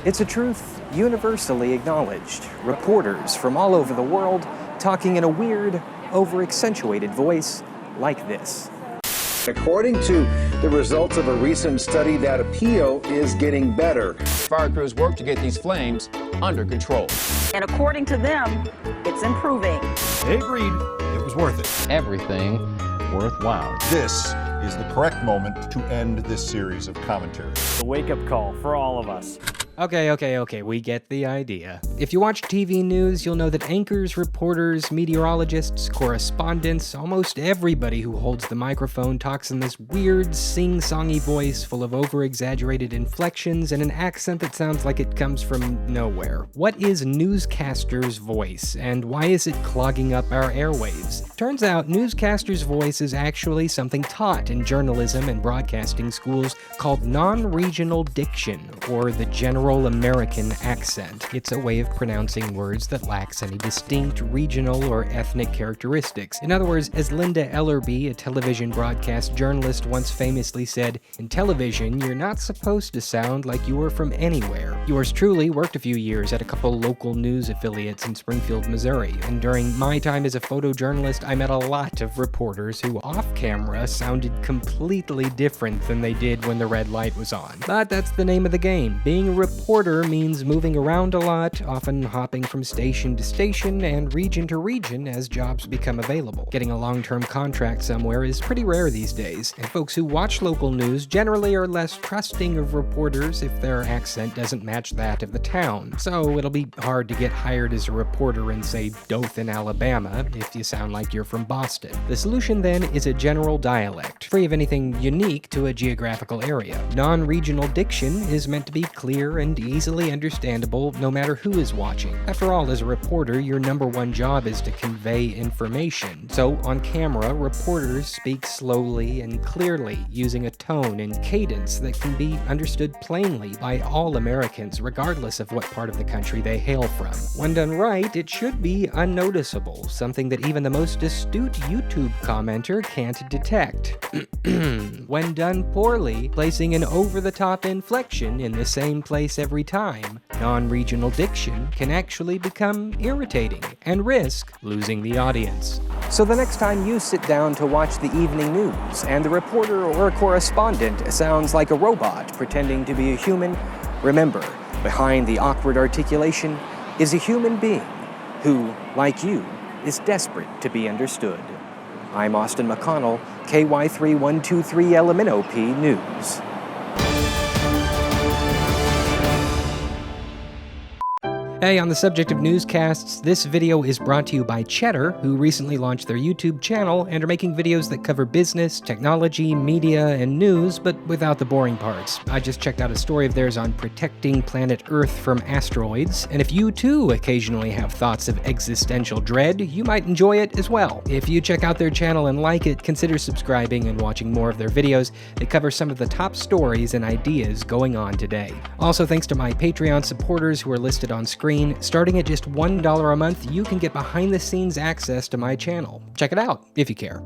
It's a truth universally acknowledged. Reporters from all over the world talking in a weird, over-accentuated voice like this. According to the results of a recent study, that appeal is getting better. Fire crews work to get these flames under control. And according to them, it's improving. They agreed it was worth it. Everything worthwhile. This is the correct moment to end this series of commentary. The wake-up call for all of us. Okay, we get the idea. If you watch TV news, you'll know that anchors, reporters, meteorologists, correspondents, almost everybody who holds the microphone talks in this weird, sing-songy voice full of over-exaggerated inflections and an accent that sounds like it comes from nowhere. What is newscasters' voice, and why is it clogging up our airwaves? Turns out, newscasters' voice is actually something taught in journalism and broadcasting schools called non-regional diction, or the general American accent. It's a way of pronouncing words that lacks any distinct regional or ethnic characteristics. In other words, as Linda Ellerby, a television broadcast journalist, once famously said, "In television, you're not supposed to sound like you were from anywhere." Yours truly worked a few years at a couple local news affiliates in Springfield, Missouri, and during my time as a photojournalist, I met a lot of reporters who off-camera sounded completely different than they did when the red light was on. But that's the name of the game. Being a reporter means moving around a lot, often hopping from station to station and region to region as jobs become available. Getting a long-term contract somewhere is pretty rare these days, and folks who watch local news generally are less trusting of reporters if their accent doesn't match that of the town. So it'll be hard to get hired as a reporter in, say, Dothan, Alabama, if you sound like you're from Boston. The solution then is a general dialect, free of anything unique to a geographical area. Non-regional diction is meant to be clear and easily understandable no matter who is watching. After all, as a reporter, your number one job is to convey information. So, on camera, reporters speak slowly and clearly, using a tone and cadence that can be understood plainly by all Americans, regardless of what part of the country they hail from. When done right, it should be unnoticeable, something that even the most astute YouTube commenter can't detect. When done poorly, placing an over-the-top inflection in the same place every time, non-regional diction can actually become irritating and risk losing the audience. So the next time you sit down to watch the evening news and the reporter or correspondent sounds like a robot pretending to be a human, remember, behind the awkward articulation is a human being who, like you, is desperate to be understood. I'm Austin McConnell, KY3123LMNOP News. Hey, on the subject of newscasts, this video is brought to you by Cheddar, who recently launched their YouTube channel and are making videos that cover business, technology, media, and news, but without the boring parts. I just checked out a story of theirs on protecting planet Earth from asteroids, and if you too occasionally have thoughts of existential dread, you might enjoy it as well. If you check out their channel and like it, consider subscribing and watching more of their videos that cover some of the top stories and ideas going on today. Also, thanks to my Patreon supporters who are listed on screen, starting at just $1 a month, you can get behind-the-scenes access to my channel. Check it out if you care.